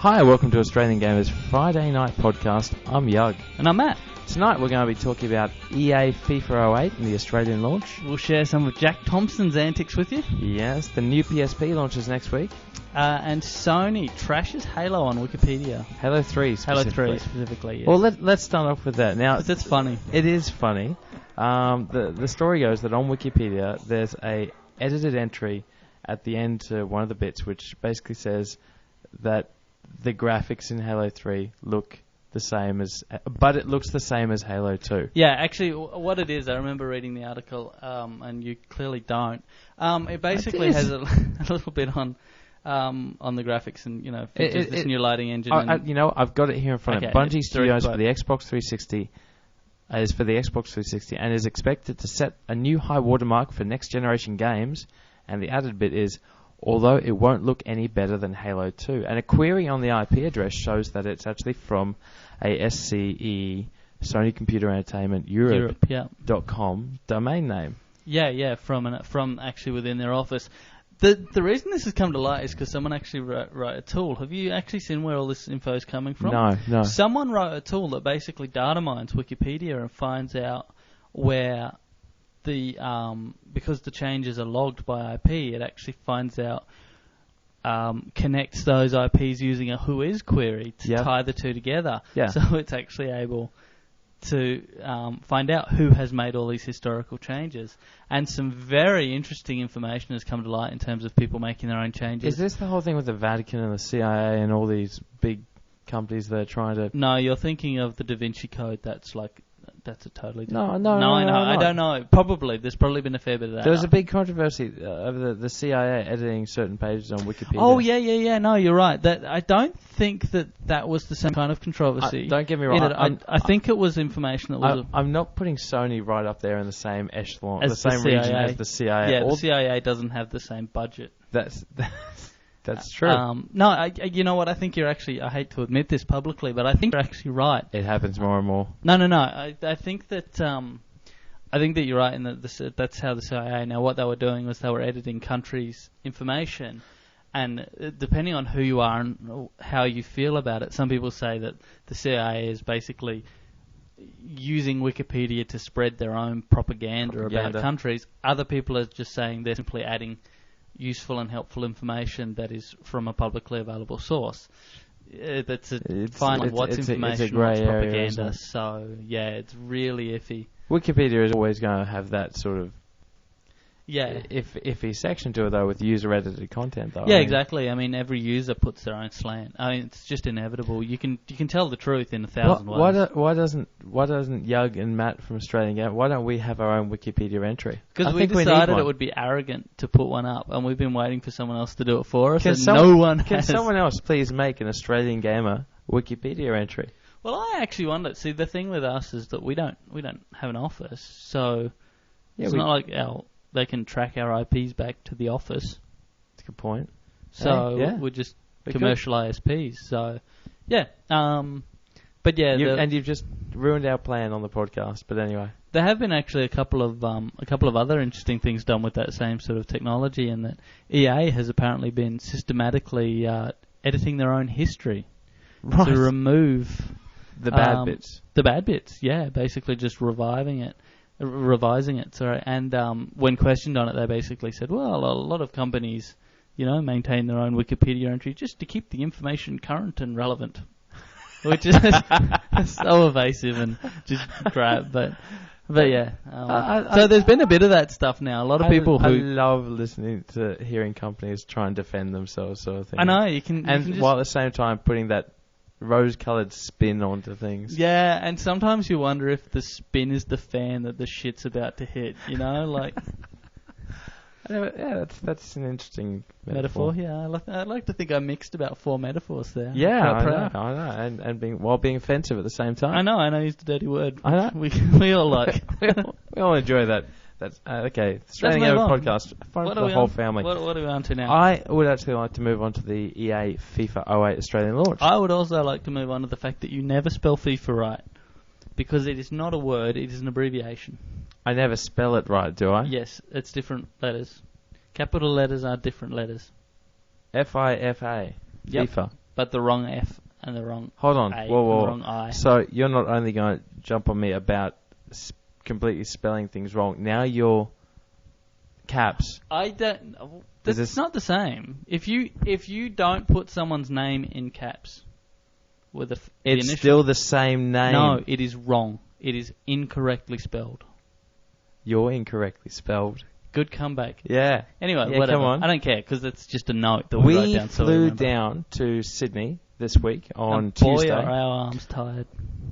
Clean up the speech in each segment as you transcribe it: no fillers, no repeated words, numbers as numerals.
Hi, welcome to Australian Gamers Friday Night Podcast. I'm Yug. And I'm Matt. Tonight we're going to be talking about EA FIFA 08 and the Australian launch. We'll share some of Jack Thompson's antics with you. Yes, the new PSP launches next week. And Sony trashes Halo on Wikipedia. Halo 3 specifically. Halo 3 specifically, yes. Well, let's start off with that. Now, that's funny. It is funny. The story goes that on Wikipedia there's a edited entry at the end to one of the bits which basically says that the graphics in Halo 3 look the same as... But it looks the same as Halo 2. Yeah, actually, what it is, I remember reading the article, and you clearly don't. It basically has a little bit on the graphics and, features this new lighting engine. I've got it here in front of me. Bungie Studios for the Xbox 360 is for the Xbox 360 and is expected to set a new high watermark for next generation games. And the added bit is, although it won't look any better than Halo 2. And a query on the IP address shows that it's actually from a SCE, Sony Computer Entertainment Europe.com domain name. Yeah, from actually within their office. The reason this has come to light is because someone actually wrote a tool. Have you actually seen where all this info is coming from? No. Someone wrote a tool that basically data mines Wikipedia and finds out where because the changes are logged by IP, it actually finds out, connects those IPs using a whois query to tie the two together. Yeah. So it's actually able to find out who has made all these historical changes. And some very interesting information has come to light in terms of people making their own changes. Is this the whole thing with the Vatican and the CIA and all these big companies that are trying to... No, you're thinking of the Da Vinci Code. That's a totally different... No, I don't know. Probably. There's probably been a fair bit of that. There was a big controversy over the CIA editing certain pages on Wikipedia. Oh, yeah. No, you're right. I don't think that was the same kind of controversy. Don't get me wrong. I think it was information that was... I'm not putting Sony right up there in the same echelon, as the same region as the CIA. Yeah, the CIA doesn't have the same budget. That's true. No, you know what? I think you're actually... I hate to admit this publicly, but I think you're actually right. It happens more and more. No. I think that... I think that you're right in that that's how the CIA... Now, what they were doing was they were editing countries' information, and depending on who you are and how you feel about it, some people say that the CIA is basically using Wikipedia to spread their own propaganda about countries. Other people are just saying they're simply adding useful and helpful information that is from a publicly available source. It's what's information, what's propaganda. So, yeah, it's really iffy. Wikipedia is always going to have that sort of iffy section to it, though, with user-edited content, though. Yeah, exactly. I mean, every user puts their own slant. I mean, it's just inevitable. You can tell the truth in 1,000 ways. Why doesn't Yug and Matt from Australian Game, why don't we have our own Wikipedia entry? Because we decided it would be arrogant to put one up, and we've been waiting for someone else to do it for us, Can someone else please make an Australian Gamer Wikipedia entry? Well, I actually wonder. See, the thing with us is that we don't have an office, so it's not like they can track our IPs back to the office. That's a good point. So we're just commercial ISPs. So but yeah, and you've just ruined our plan on the podcast. But anyway, there have been actually a couple of other interesting things done with that same sort of technology, and that EA has apparently been systematically editing their own history to remove the bad bits. The bad bits, yeah, basically just revising it. And when questioned on it, they basically said, well, a lot of companies, maintain their own Wikipedia entry just to keep the information current and relevant, which is so evasive and just crap. But yeah, so there's been a bit of that stuff now. A lot of people who... I love listening to hearing companies try and defend themselves, sort of thing. I know, you can while at the same time putting that rose-coloured spin onto things. Yeah, and sometimes you wonder if the spin is the fan that the shit's about to hit, like... Yeah, that's an interesting metaphor. Yeah, I like to think I mixed about 4 metaphors there. Yeah, I know. And while being offensive at the same time. I know, I used a dirty word. I know. We all like. we all enjoy that. That's okay. Australian Gamer Podcast, fun for the whole family. What are we on to now? I would actually like to move on to the EA FIFA 08 Australian launch. I would also like to move on to the fact that you never spell FIFA right, because it is not a word; it is an abbreviation. I never spell it right, do I? Yes, it's different letters. Capital letters are different letters. FIFA. Yep. FIFA. but the wrong F and the wrong Hold on. A Whoa. and the wrong I. So you're not only going to jump on me about completely spelling things wrong. Now you're caps. I don't. That's not the same. If you don't put someone's name in caps with the it's initial, still the same name. No, it is wrong. It is incorrectly spelled. You're incorrectly spelled. Good comeback. Yeah. Anyway, yeah, whatever. Come on. I don't care because it's just a note that we wrote down. Flew down to Sydney this week on Tuesday. Boy, are our arms tired.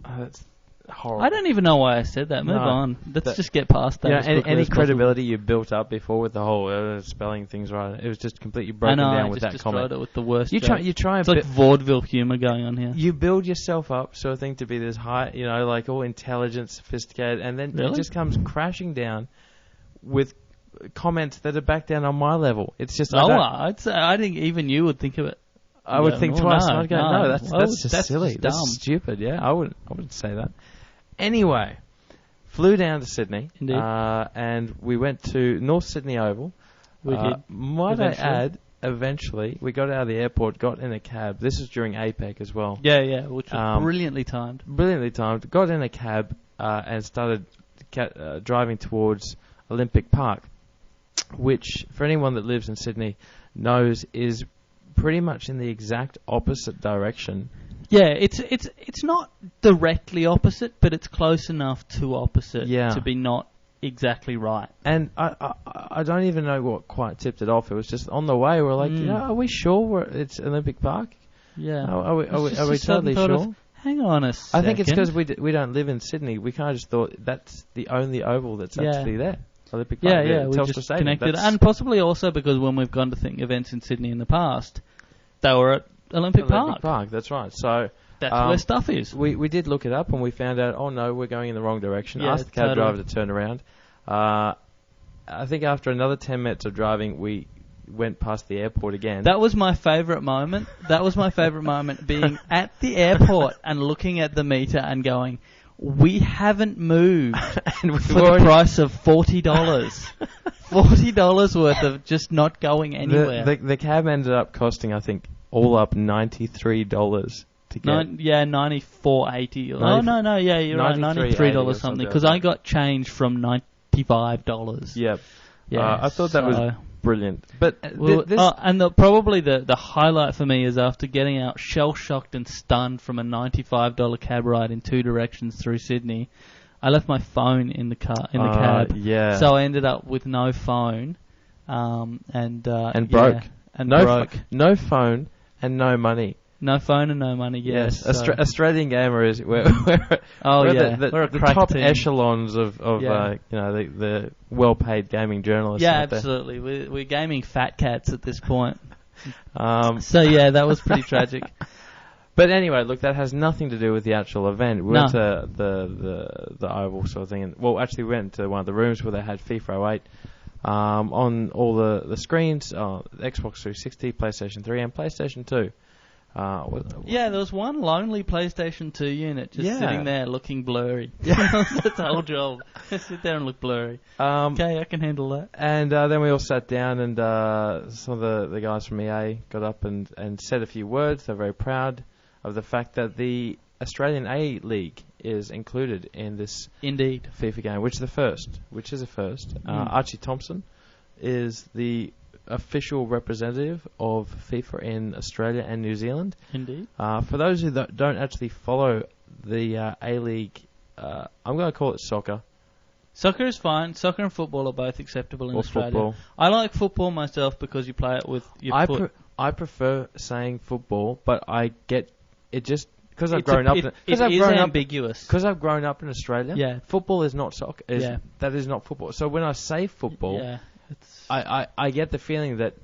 Oh, that's horrible. I don't even know why I said that. Move on. Let's just get past that. Yeah, any credibility you built up before with the whole spelling things right, it was just completely broken down with that comment. I just destroyed it with the worst. You try. It's like vaudeville humour going on here. You build yourself up, sort of thing, to be this high, like all intelligent, sophisticated, and then it just comes crashing down with comments that are back down on my level. It's just I think even you would think of it. I would think twice. No, I'd go, no, that's just silly. Just dumb. That's stupid. Yeah, I wouldn't say that. Anyway, flew down to Sydney. Indeed. And we went to North Sydney Oval. We did. Might I add, eventually, we got out of the airport, got in a cab. This was during APEC as well. Yeah, which was brilliantly timed. Brilliantly timed. Got in a cab and started driving towards Olympic Park, which, for anyone that lives in Sydney, knows is pretty much in the exact opposite direction. Yeah, it's not directly opposite, but it's close enough to opposite to be not exactly right. And I don't even know what quite tipped it off. It was just on the way. We're like, are we sure it's Olympic Park? Yeah. Are we totally sure? Hang on a second. I think it's because we don't live in Sydney. We kind of just thought that's the only oval that's actually there. Olympic Park. Yeah, we just connected. And possibly also because when we've gone to events in Sydney in the past, they were at Olympic Park. That's right. So that's where stuff is. We did look it up and we found out, oh no, we're going in the wrong direction. Asked the cab driver to turn around. I think after another 10 minutes of driving, we went past the airport again. That was my favourite moment. Being at the airport and looking at the meter and going, we haven't moved for the price of $40. $40 worth of just not going anywhere. The cab ended up costing, I think, all up $93 to get. $94.80. Oh no, yeah, you're right, $93 something. Because I got change from $95. Yep. Yeah, I thought that was brilliant. But probably the highlight for me is after getting out shell-shocked and stunned from a $95 cab ride in two directions through Sydney, I left my phone in the cab. Yeah. So I ended up with no phone, and broke. Broke. No phone and no money. No phone and no money. Yes. Australian Gamer is we're the top team. Echelons of the well-paid gaming journalists. Yeah, absolutely. We're gaming fat cats at this point. So yeah, that was pretty tragic. But anyway, look, that has nothing to do with the actual event. We went to the Oval sort of thing. Actually, we went to one of the rooms where they had FIFA 08 on all the screens, Xbox 360, PlayStation 3, and PlayStation 2. There was one lonely PlayStation 2 unit just sitting there looking blurry. That's the whole job. Sit there and look blurry. Okay, I can handle that. And then we all sat down, and some of the guys from EA got up and said a few words. They're very proud of the fact that the Australian A League is included in this FIFA game, which is a first. Archie Thompson is the official representative of FIFA in Australia and New Zealand. Indeed. For those who don't actually follow the A League, I'm going to call it soccer. Soccer is fine. Soccer and football are both acceptable in Australia. Football. I like football myself because you play it with your foot. I prefer saying football, but I get it just because I've grown up. It is ambiguous. Because I've grown up in Australia. Yeah. Football is not soccer. That is not football. So when I say football, I get the feeling that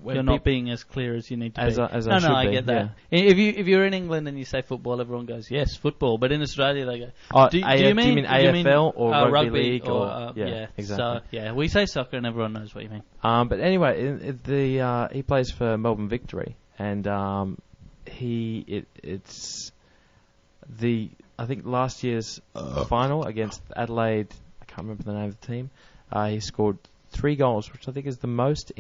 when you're not being as clear as you need to be. I get that. Yeah. If you're in England and you say football, everyone goes yes, football. But in Australia, they go. Do you mean AFL or rugby league or exactly? So we say soccer and everyone knows what you mean. But anyway, he plays for Melbourne Victory, and I think last year's final against Adelaide. I can't remember the name of the team. He scored 3 goals, which I think is the most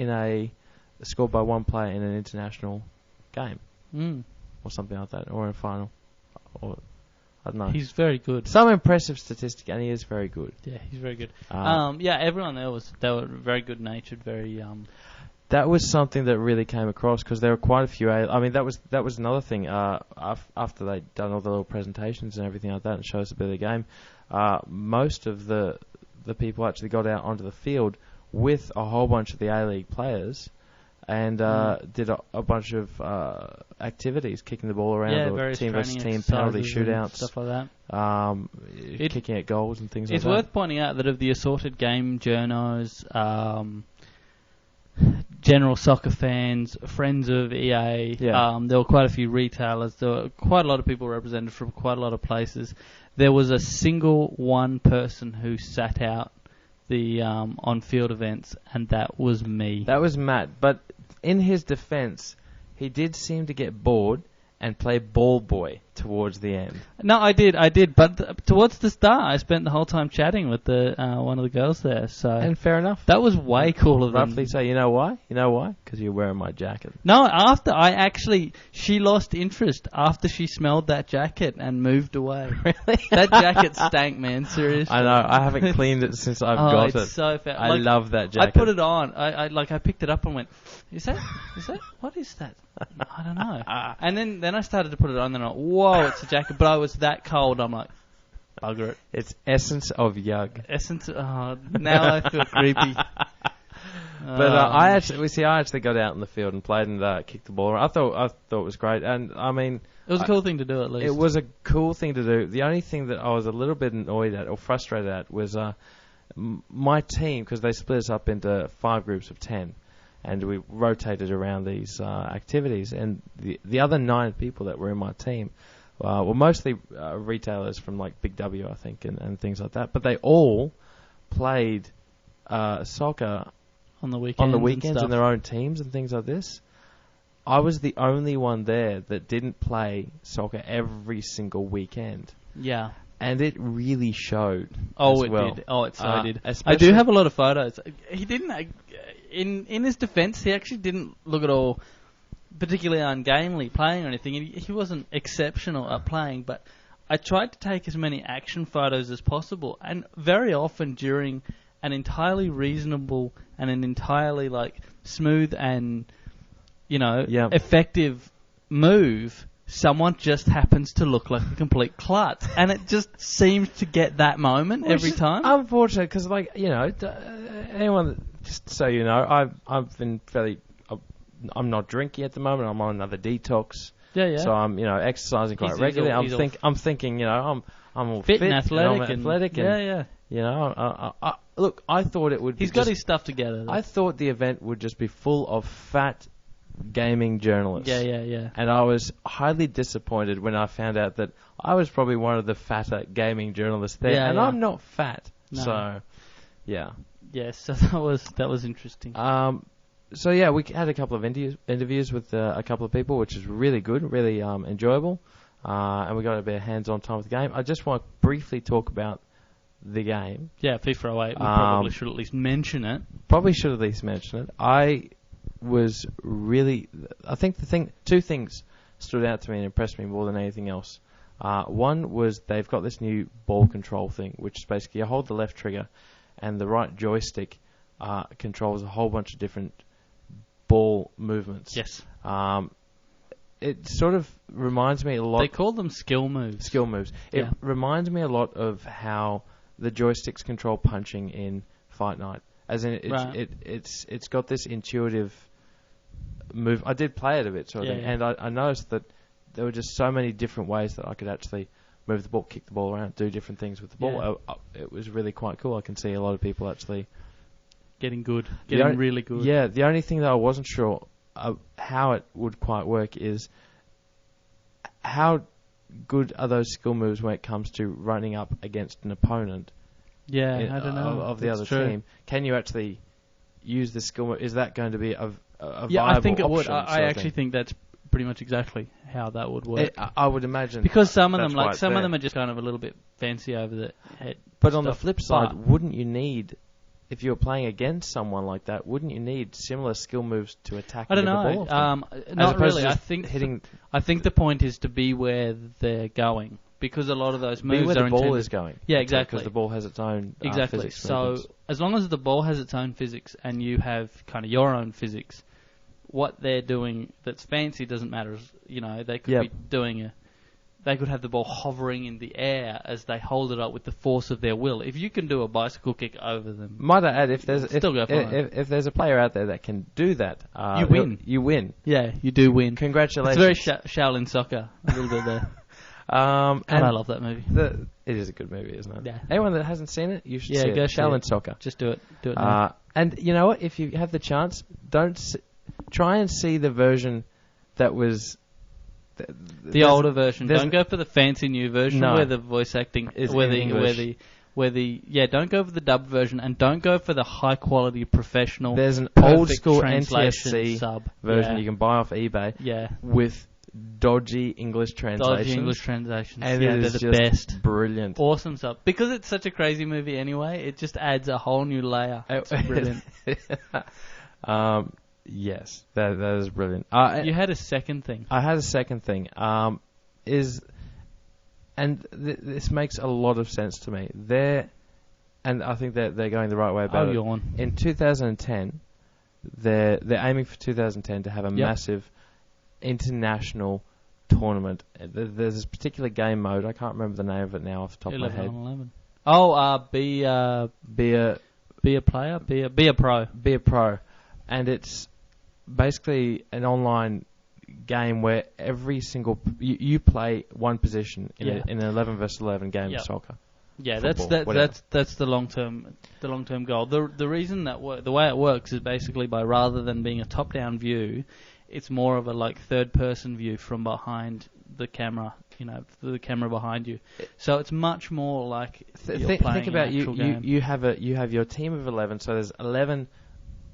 scored by one player in an international game. or something like that, or in a final, or I don't know. He's very good. Some impressive statistic, and he is very good. Yeah, he's very good. Everyone there they were very good natured, very. That was something that really came across because there were quite a few. I mean, that was another thing. After they'd done all the little presentations and everything like that, and showed us a bit of the game, most of the people actually got out onto the field with a whole bunch of the A-League players. And did a bunch of activities, kicking the ball around, or team versus team penalty shootouts, stuff like that. Kicking at goals and things like that. It's worth pointing out that of the assorted game journos, general soccer fans, friends of EA, there were quite a few retailers. There were quite a lot of people represented from quite a lot of places. There was a single one person who sat out the on-field events, and that was me. That was Matt, but in his defence, he did seem to get bored and play ball boy towards the end. No, I did, but towards the start, I spent the whole time chatting with the one of the girls there. And fair enough. That was way cooler than... Roughly so. You know why? Because you're wearing my jacket. No, she lost interest after she smelled that jacket and moved away. Really? That jacket stank, man, seriously. I know, I haven't cleaned it since I've got it. It's so fair. I love that jacket. I put it on, I picked it up and went, is that, what is that? I don't know. And then I started to put it on, and I'm like, whoa, it's a jacket. But I was that cold, I'm like, bugger it. It's essence of Yug. Now I feel creepy. But I actually got out in the field and played and kicked the ball around. I thought it was great, and I mean, it was a cool thing to do. At least it was a cool thing to do. The only thing that I was a little bit annoyed at or frustrated at was my team, because they split us up into 5 groups of 10. And we rotated around these activities. And the other 9 people that were in my team were mostly retailers from like Big W, I think, and things like that. But they all played soccer on the weekends in their own teams and things like this. I was the only one there that didn't play soccer every single weekend. Yeah. And it really showed. Oh, it did. Oh, it so did. I do have a lot of photos. He didn't... In his defence, he actually didn't look at all particularly ungamely playing or anything. He wasn't exceptional at playing, but I tried to take as many action photos as possible, and very often during an entirely reasonable and an entirely smooth and effective move, someone just happens to look like a complete klutz, and it just seems to get that moment every time. Unfortunate, because anyone. Just so you know, I've been I'm not drinking at the moment. I'm on another detox. Yeah. So I'm exercising quite regularly. I'm thinking I'm all fit and athletic. And look, I thought it would. He's got his stuff together. I thought the event would just be full of fat gaming journalists. Yeah. And I was highly disappointed when I found out that I was probably one of the fatter gaming journalists there, I'm not fat. No. So, yeah. Yes, so that was interesting. We had a couple of interviews with a couple of people, which is really good, really enjoyable, and we got a bit of hands-on time with the game. I just want to briefly talk about the game. Yeah, FIFA 08. We probably should at least mention it. I think two things stood out to me and impressed me more than anything else. One was they've got this new ball control thing, which is basically you hold the left trigger and the right joystick controls a whole bunch of different ball movements. Yes. It sort of reminds me a lot... They call them skill moves. It reminds me a lot of how the joysticks control punching in Fight Night. As in, it's got this intuitive move. I did play it a bit, sort of thing, and I noticed that there were just so many different ways that I could actually move the ball, kick the ball around, do different things with the ball. It was really quite cool. I can see a lot of people actually getting really good. Yeah, the only thing that I wasn't sure how it would quite work is how good are those skill moves when it comes to running up against an opponent. Yeah, I don't know. Of the other team. Can you actually use the skill move? Is that going to be a viable I think it would. option? I actually think that's pretty much exactly how that would work. I would imagine. Because some of them are just kind of a little bit fancy over the head. But on the flip side, wouldn't you need... if you're playing against someone like that, wouldn't you need similar skill moves to attack? I don't know. The ball Not really. I think the point is to be where they're going, because a lot of those moves where are the ball is going. Yeah, exactly. Because the ball has its own physics. So movements. as long as the ball has its own physics and you have kind of your own physics, what they're doing that's fancy doesn't matter. You know, they could be doing they could have the ball hovering in the air as they hold it up with the force of their will. If you can do a bicycle kick over them, might I add, if there's a player out there that can do that, you win. You win. Yeah, you do win. Congratulations. It's very Shaolin Soccer, a little bit there. And I love that movie. It is a good movie, isn't it? Yeah. Anyone that hasn't seen it, you should see go it. Shaolin Soccer. Just do it. Do it now. And you know what? If you have the chance, try and see the version that was the older version. Don't go for the fancy new version where the voice acting is don't go for the dubbed version, and don't go for the high quality professional. There's an old school NTSC sub version you can buy off eBay. Yeah. With dodgy English translations. And they're the best. Brilliant. Awesome stuff. Because it's such a crazy movie anyway, it just adds a whole new layer. It's brilliant. Yes, that is brilliant. You had a second thing. I had a second thing. This makes a lot of sense to me. And I think that they're going the right way about it. Yawn. In 2010, they're aiming for 2010 to have a massive international tournament. There's this particular game mode. I can't remember the name of it now off the top of my head. 11. Oh, be a player, be a pro. Be a pro. And it's basically an online game where every single you play one position in an 11 versus 11 game of soccer. Yeah, football, that's the long term goal. The reason the way it works is basically by, rather than being a top down view, it's more of a third person view from behind the camera. You know, the camera behind you. So it's much more like think about you have your team of 11. So there's 11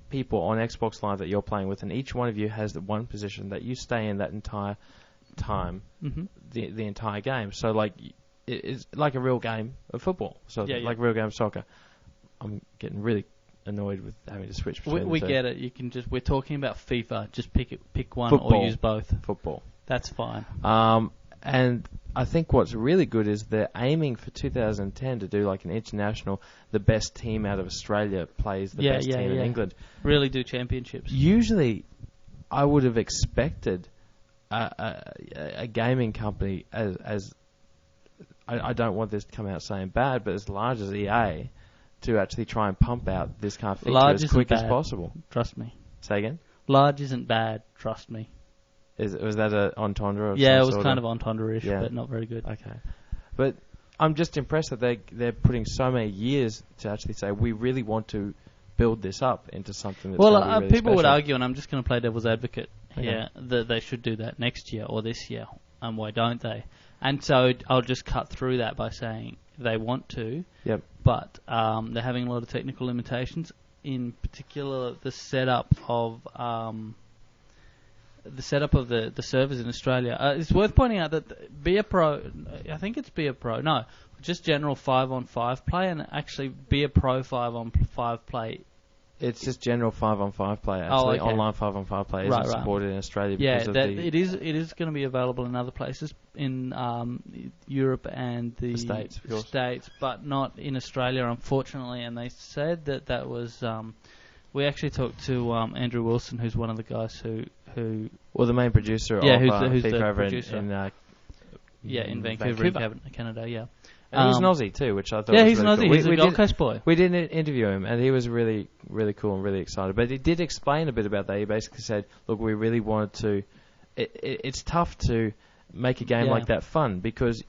people on Xbox Live that you're playing with, and each one of you has the one position that you stay in that entire time, the entire game. So it's like a real game of football. So like a real game of soccer. I'm getting really annoyed with having to switch between we the two. get it. You can we're talking about FIFA. Just pick one football. Or use both. Football. That's fine. And I think what's really good is they're aiming for 2010 to do an international, the best team out of Australia plays the best team in England. Really do championships. Usually, I would have expected a gaming company as I don't want this to come out saying bad, but as large as EA to actually try and pump out this kind of feature as quick as possible. Trust me. Say again? Large isn't bad. Trust me. Was that an entendre? Yeah, it was kind of entendre-ish, but not very good. Okay. But I'm just impressed that they're putting so many years to actually say, we really want to build this up into something that's really people special. would argue, and I'm just going to play devil's advocate here, that they should do that next year or this year, and why don't they? And so I'll just cut through that by saying they want to, but they're having a lot of technical limitations, in particular the setup of... the servers in Australia. It's worth pointing out that Be a Pro, I think it's Be a Pro, no, just general 5-on-5 play, and actually Be a Pro 5-on-5 play. It's just general 5-on-5 play, actually. Online 5-on-5 play isn't supported in Australia because of it is going to be available in other places in Europe and the States, but not in Australia, unfortunately. And they said that was... we actually talked to Andrew Wilson, who's one of the guys who the main producer of who's FIFA the over producer. in Vancouver. In Canada, And he's an Aussie too, which I thought was he's an really Aussie. cool. He's a Gold Coast boy. We did interview him, and he was really, really cool and really excited. But he did explain a bit about that. He basically said, look, we really wanted to... It's tough to make a game like that fun because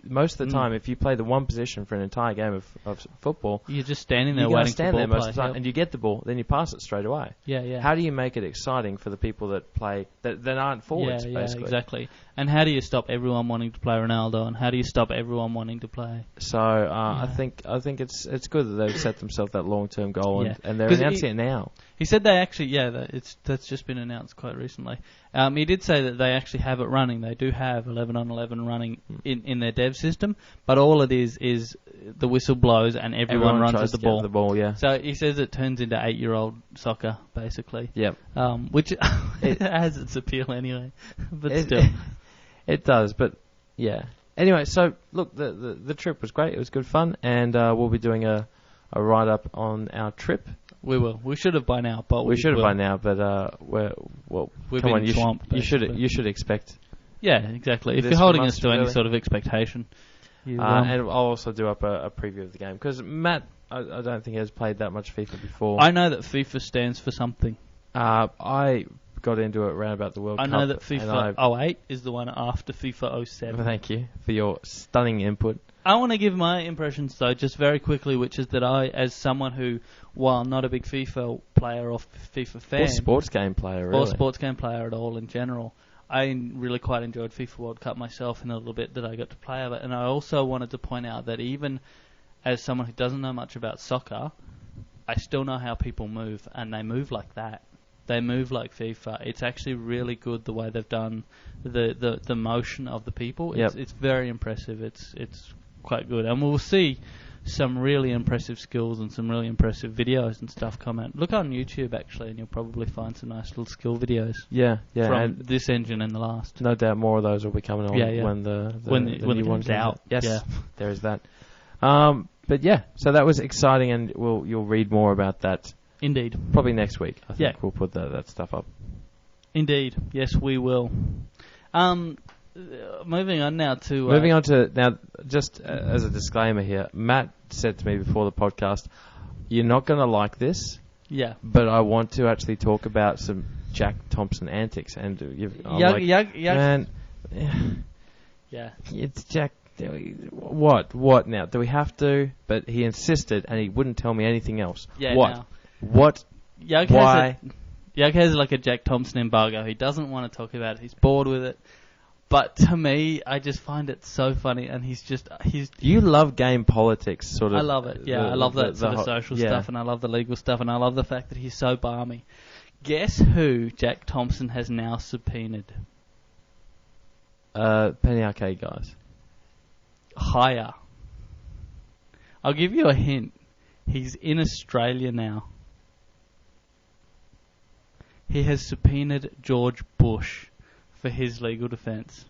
most of the time, if you play the one position for an entire game of football, you're just standing there waiting for the ball most of the time, and you get the ball, then you pass it straight away. How do you make it exciting for the people that play that aren't forwards? Basically, exactly. And how do you stop everyone wanting to play Ronaldo? And how do you stop everyone wanting to play? So I think it's good that they've set themselves that long-term goal, and they're announcing it now. He said they actually, that's just been announced quite recently. He did say that they actually have it running. They do have 11 on 11 running in their dev system, but all it is the whistle blows and everyone runs with the ball. The ball, yeah. So he says it turns into 8-year-old soccer, basically. Yep. Which it has its appeal anyway, but still. It does, but yeah. Anyway, so look, the trip was great. It was good fun, and we'll be doing a write-up on our trip. We will. We should have by now, but we should have by now. But we've been swamped. You should expect. Yeah, exactly. If you're holding us to any sort of expectation, and I'll also do up a preview of the game because Matt, I don't think has played that much FIFA before. I know that FIFA stands for something. I got into it around about the World Cup. I know that FIFA 08 is the one after FIFA 07. Thank you for your stunning input. I want to give my impressions, though, just very quickly, which is that I, as someone who, while not a big FIFA player or FIFA fan... Or sports game player, really. Or sports game player at all in general, I really quite enjoyed FIFA World Cup myself in the little bit that I got to play of it. And I also wanted to point out that even as someone who doesn't know much about soccer, I still know how people move, and they move like that. They move like FIFA. It's actually really good the way they've done the motion of the people. It's very impressive. It's quite good, and we'll see some really impressive skills and some really impressive videos and stuff come out. Look on YouTube actually, and you'll probably find some nice little skill videos. Yeah, from and this engine and the last. No doubt more of those will be coming on when the new one's out. Yes, there is that. But yeah, so that was exciting, and you'll read more about that. Indeed, probably next week. I think we'll put that stuff up. Indeed, yes, we will. Moving on now, just as a disclaimer here, Matt said to me before the podcast, you're not going to like this, but I want to actually talk about some Jack Thompson antics. And man, it's Jack. What now? Do we have to? But he insisted, and he wouldn't tell me anything else. Yeah, what? No. What? Why? Yug has like a Jack Thompson embargo. He doesn't want to talk about it. He's bored with it. But to me, I just find it so funny, and he's. You love game politics, sort of. I love it. Yeah, I love that sort of social stuff, and I love the legal stuff, and I love the fact that he's so balmy. Guess who Jack Thompson has now subpoenaed? Penny Arcade guys. Higher. I'll give you a hint. He's in Australia now. He has subpoenaed George Bush for his legal defence.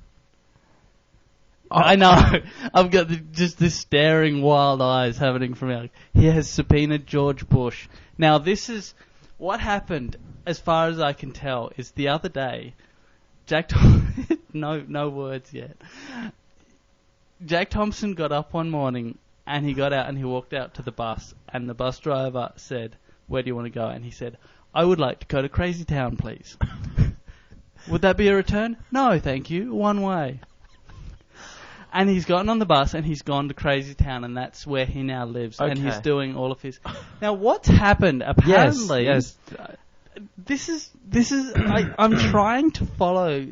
I know. I've got just this staring wild eyes happening from out. He has subpoenaed George Bush. Now, this is what happened, as far as I can tell, is the other day, no words yet. Jack Thompson got up one morning and he got out and he walked out to the bus, and the bus driver said, "Where do you want to go?" And he said, "I would like to go to Crazy Town, please." "Would that be a return?" "No, thank you. One way." And he's gotten on the bus and he's gone to Crazy Town, and that's where he now lives. Okay. And he's doing all of his... Now, what's happened, apparently... Yes. This is I'm trying to follow.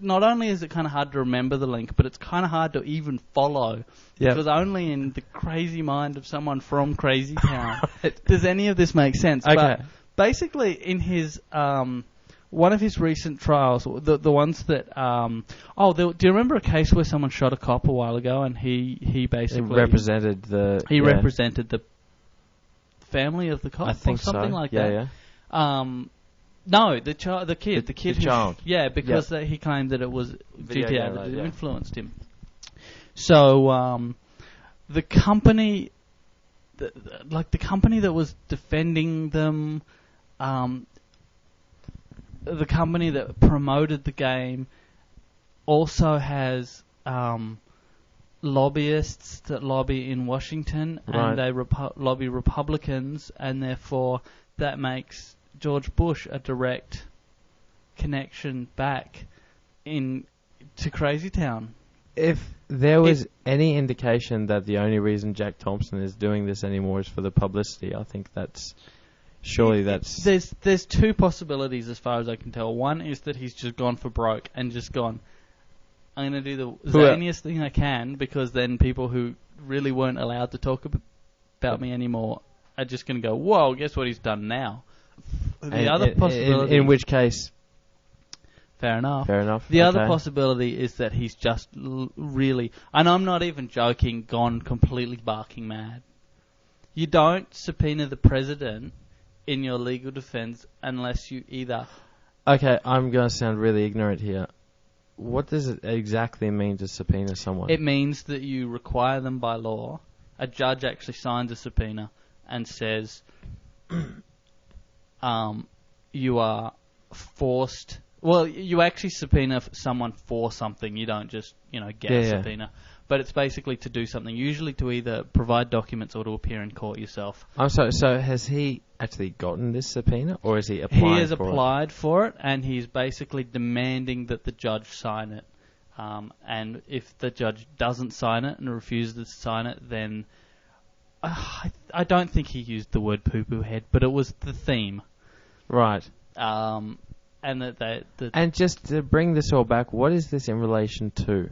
Not only is it kind of hard to remember the link, but it's kind of hard to even follow. Yep. Because only in the crazy mind of someone from Crazy Town does any of this make sense. Okay. But basically, in his one of his recent trials, the ones that do you remember a case where someone shot a cop a while ago, and he basically represented the represented the family of the cop, I think or something so. like that. Yeah. No, the kid, the child. Yeah, because he claimed that it was GTA that influenced him. So the company, the company that was defending them, the company that promoted the game, also has lobbyists that lobby in Washington, and they lobby Republicans, and therefore that makes George Bush a direct connection back to Crazy Town. If there was any indication that the only reason Jack Thompson is doing this anymore is for the publicity, I think that's... Surely that's... There's two possibilities as far as I can tell. One is that he's just gone for broke and just gone, I'm going to do the zaniest thing I can, because then people who really weren't allowed to talk about me anymore are just going to go, whoa, guess what he's done now? The other possibility... In which case... Fair enough. Okay. The other possibility is that he's just really, and I'm not even joking, gone completely barking mad. You don't subpoena the president in your legal defense unless you either... Okay, I'm going to sound really ignorant here. What does it exactly mean to subpoena someone? It means that you require them by law. A judge actually signs a subpoena and says you are forced... Well, you actually subpoena someone for something. You don't just, get a subpoena. But it's basically to do something, usually to either provide documents or to appear in court yourself. I'm sorry, so has he actually gotten this subpoena, or is he applying for it? He has applied for it, and he's basically demanding that the judge sign it. And if the judge doesn't sign it and refuses to sign it, then... I don't think he used the word poo-poo head, but it was the theme. Right. And and just to bring this all back, what is this in relation to?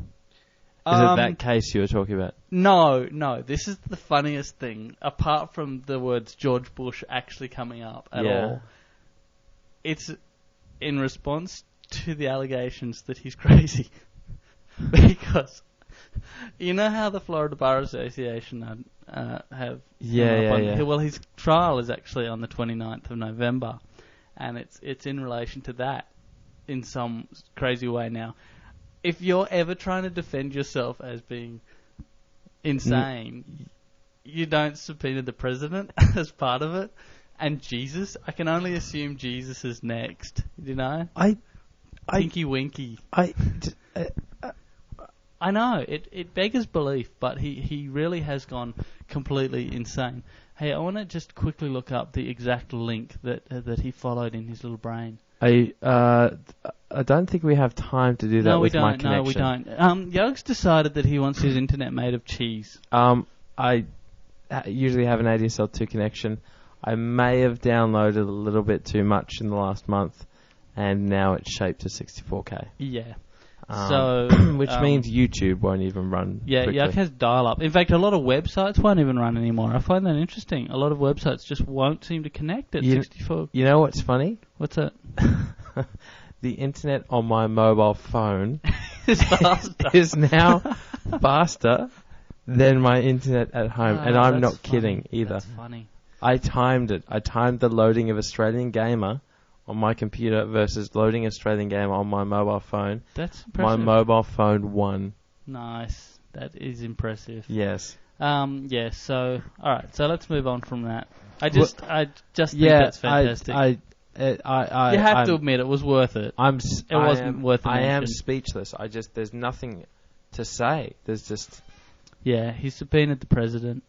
Is it that case you were talking about? No. This is the funniest thing, apart from the words George Bush actually coming up at all. It's in response to the allegations that he's crazy. Because you know how the Florida Bar Association have... Yeah. Well, his trial is actually on the 29th of November, and it's in relation to that in some crazy way now. If you're ever trying to defend yourself as being insane, you don't subpoena the president as part of it. And Jesus, I can only assume Jesus is next. Tinky Winky. I know, it beggars belief, but he really has gone completely insane. Hey, I want to just quickly look up the exact link that he followed in his little brain. I don't think we have time to do that with my connection. No, we don't. Yogs decided that he wants his internet made of cheese. I usually have an ADSL2 connection. I may have downloaded a little bit too much in the last month, and now it's shaped to 64K. Yeah. Which means YouTube won't even run quickly. Yog has dial-up. In fact, a lot of websites won't even run anymore. I find that interesting. A lot of websites just won't seem to connect at 64. You know what's funny? What's that? The internet on my mobile phone is now faster than my internet at home. And I'm not kidding either. That's funny. I timed it. I timed the loading of Australian Gamer on my computer versus loading Australian Gamer on my mobile phone. That's impressive. My mobile phone won. Nice. That is impressive. Yes. So, alright, so let's move on from that. I just think that's fantastic. You have to admit it was worth it. It wasn't worth it. I am speechless. There's nothing to say. There's just... Yeah, he subpoenaed the president.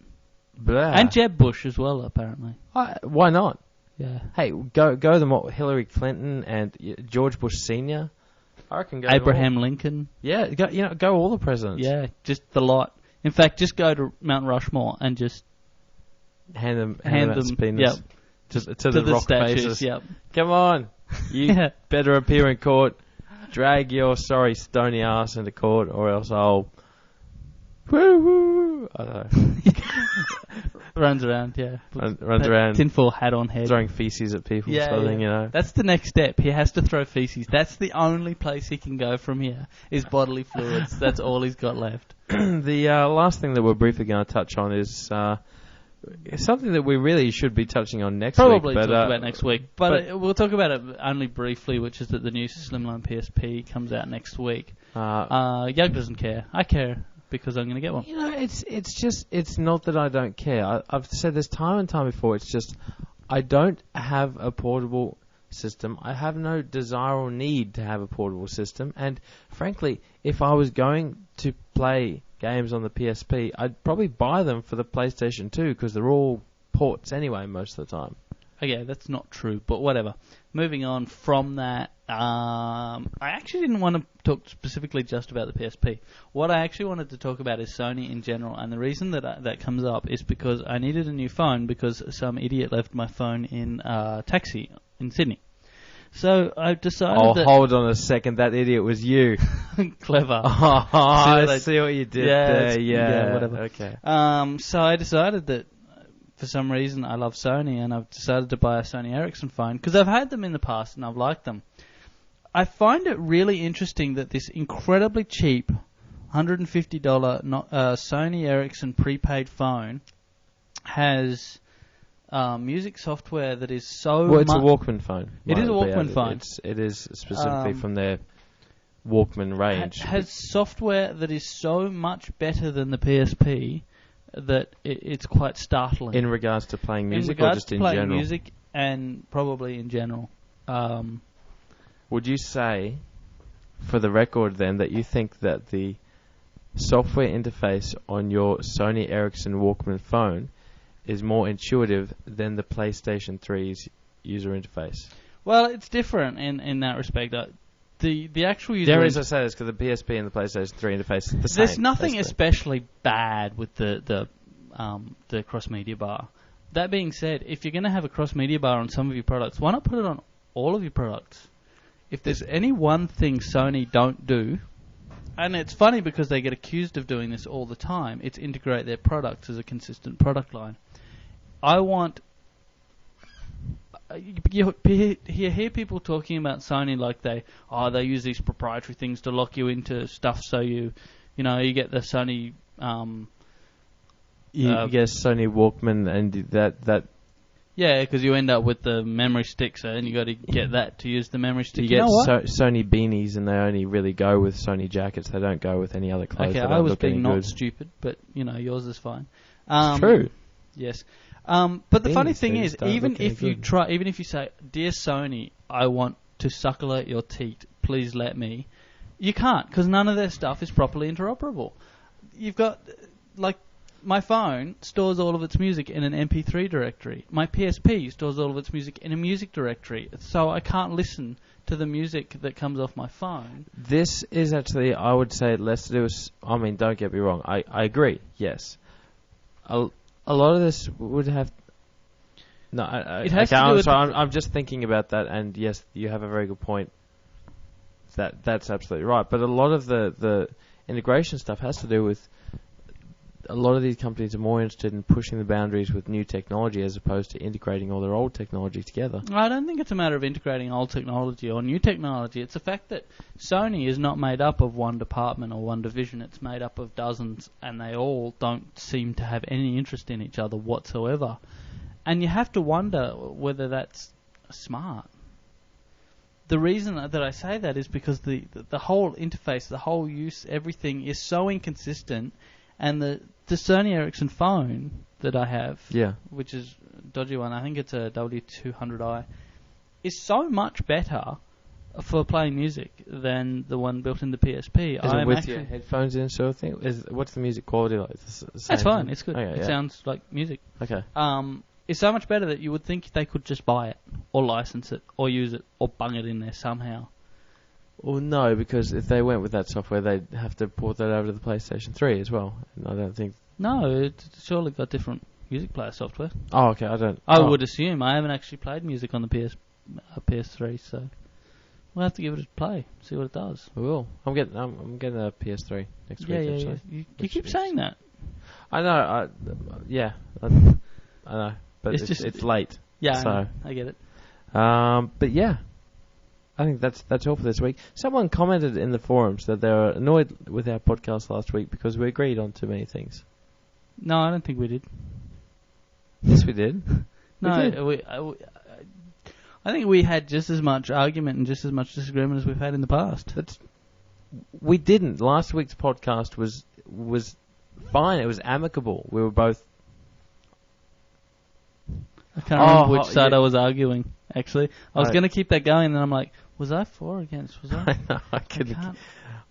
Blah. And Jeb Bush as well, apparently. Why not? Yeah. Hey, go them all. Hillary Clinton and George Bush Sr. I reckon go Abraham Lincoln. Yeah, go all the presidents. Yeah, just the lot. In fact, just go to Mount Rushmore and just hand them subpoenas. Yep. To the rock statues, faces. Yep. Come on, you better appear in court. Drag your stony ass into court, or else I'll. Woo! I don't know. Runs around, yeah. Runs around. Tinfoil hat on head. Throwing feces at people, That's the next step. He has to throw feces. That's the only place he can go from here, is bodily fluids. That's all he's got left. The last thing that we're briefly going to touch on is something that we really should be touching on next week. Probably talk about next week. But we'll talk about it only briefly, which is that the new Slimline PSP comes out next week. Yug doesn't care. I care. Because I'm going to get one. It's not that I don't care. I've said this time and time before. It's just I don't have a portable system. I have no desire or need to have a portable system. And frankly, if I was going to play games on the PSP, I'd probably buy them for the PlayStation 2 because they're all ports anyway most of the time. Okay, that's not true, but whatever. Moving on from that, I actually didn't want to talk specifically just about the PSP. What I actually wanted to talk about is Sony in general, and the reason that comes up is because I needed a new phone because some idiot left my phone in a taxi in Sydney. So I decided that... hold on a second, that idiot was you. Clever. I see what you did there, yeah, whatever. Okay. So I decided that for some reason I love Sony, and I've decided to buy a Sony Ericsson phone because I've had them in the past and I've liked them. I find it really interesting that this incredibly cheap $150 Sony Ericsson prepaid phone has music software that is so... Well, it's a Walkman phone. It is a Walkman phone. It is specifically from their Walkman range. It has software that is so much better than the PSP that it's quite startling. In regards to playing music or just in general? In regards to playing music and probably in general. Would you say, for the record then, that you think that the software interface on your Sony Ericsson Walkman phone is more intuitive than the PlayStation 3's user interface? Well, it's different in that respect. The actual user... The reason I say this because the PSP and the PlayStation 3 interface is the same. There's nothing especially bad with the cross-media bar. That being said, if you're going to have a cross-media bar on some of your products, why not put it on all of your products? If there's any one thing Sony don't do, and it's funny because they get accused of doing this all the time, it's integrate their products as a consistent product line. I want... You hear people talking about Sony like they use these proprietary things to lock you into stuff so you get the Sony... You get Sony Walkman and that... Yeah, because you end up with the memory stick, so then you got to get that to use the memory stick. You get Sony beanies, and they only really go with Sony jackets. They don't go with any other clothes. Okay, I was being not stupid, but yours is fine. It's true. Yes, but the funny thing is, even if you say, "Dear Sony, I want to succulate your teat. Please let me," you can't because none of their stuff is properly interoperable. You've got my phone stores all of its music in an MP3 directory. My PSP stores all of its music in a music directory. So I can't listen to the music that comes off my phone. This is actually, I would say, less to do with... I mean, don't get me wrong. I agree, yes. A lot of this would have... No, it has to do with... I'm just thinking about that, and yes, you have a very good point. That's absolutely right. But a lot of the integration stuff has to do with... A lot of these companies are more interested in pushing the boundaries with new technology as opposed to integrating all their old technology together. I don't think it's a matter of integrating old technology or new technology. It's the fact that Sony is not made up of one department or one division. It's made up of dozens, and they all don't seem to have any interest in each other whatsoever. And you have to wonder whether that's smart. The reason that I say that is because the whole interface, the whole use, everything is so inconsistent. And the Sony Ericsson phone that I have, which is a dodgy one, I think it's a W200i, is so much better for playing music than the one built in the PSP. Is it with your headphones in sort of thing? What's the music quality like? It's fine. It's good. Okay, it sounds like music. Okay. It's so much better that you would think they could just buy it or license it or use it or bung it in there somehow. Well, no, because if they went with that software, they'd have to port that over to the PlayStation 3 as well. And I don't think... No, it's surely got different music player software. Oh, okay, I would assume. I haven't actually played music on the PS3, so we'll have to give it a play, see what it does. We will. I'm getting a PS3 next week. Actually. Yeah. You keep saying that. I know. I know, but it's late. Yeah, so I get it. But yeah. I think that's all for this week. Someone commented in the forums that they were annoyed with our podcast last week because we agreed on too many things. No, I don't think we did. Yes, we did. No, I think we had just as much argument and just as much disagreement as we've had in the past. We didn't. Last week's podcast was fine. It was amicable. We were both... I can't remember which side I was arguing, actually. I was going to keep that going, and then I'm like, was I for or against? Was I?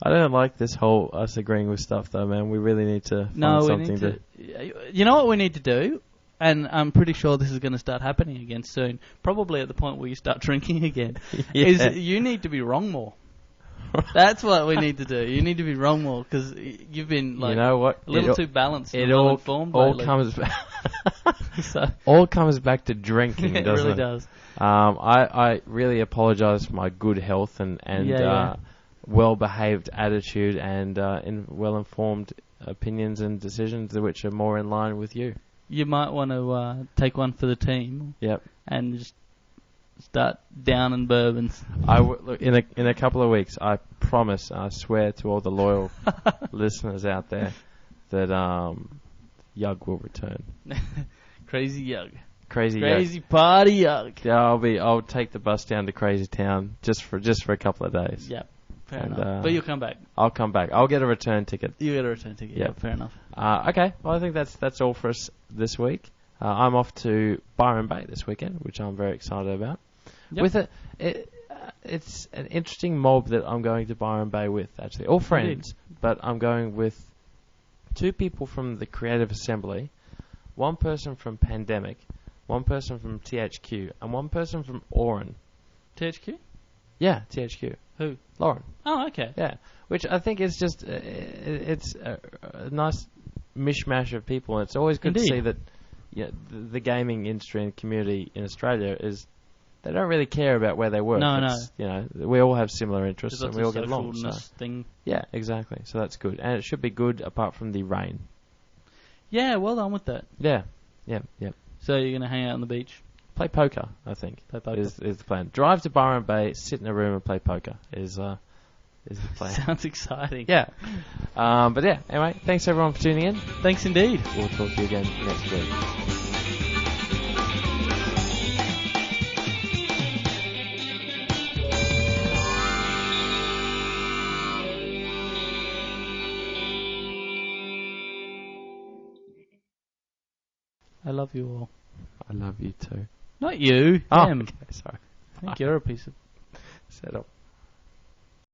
I don't like this whole us agreeing with stuff, though, man. We really need to find something to... You know what we need to do? And I'm pretty sure this is going to start happening again soon. Probably at the point where you start drinking again. Is you need to be wrong more. That's what we need to do. You need to be wrong more because you've been a little too balanced and well-informed lately. All comes back to drinking, doesn't it? It really does. I really apologise for my good health and well-behaved attitude and well-informed opinions and decisions which are more in line with you. You might want to take one for the team. Yep. And just start downing bourbons. Look, in a couple of weeks, I promise, I swear to all the loyal listeners out there that Yug will return. Crazy Yug. Crazy party Yug. Yeah, I'll take the bus down to Crazy Town just for a couple of days. Yep. Fair enough. But you'll come back. I'll come back. I'll get a return ticket. You get a return ticket. Yep. Yeah, fair enough. Okay. Well, I think that's all for us this week. I'm off to Byron Bay this weekend, which I'm very excited about. Yep. With it's an interesting mob that I'm going to Byron Bay with, actually. All friends, but I'm going with 2 people from the Creative Assembly, 1 person from Pandemic, 1 person from THQ, and 1 person from Oran. THQ? Yeah, THQ. Who? Lauren. Oh, okay. Yeah, which I think is just it's a nice mishmash of people. And it's always good to see that the gaming industry and community in Australia is they don't really care about where they work. No. You know, we all have similar interests and we all get along. So. Thing. Yeah, exactly. So that's good, and it should be good apart from the rain. Yeah, well done with that. Yeah. So you're gonna hang out on the beach? Play poker, I think. Is the plan. Drive to Byron Bay, sit in a room and play poker is the plan. Sounds exciting. Yeah. But yeah, anyway, thanks everyone for tuning in. Thanks indeed. We'll talk to you again next week. I love you all. I love you too. Not you. Oh, Him. okay, sorry. I think you're a piece of... Set up.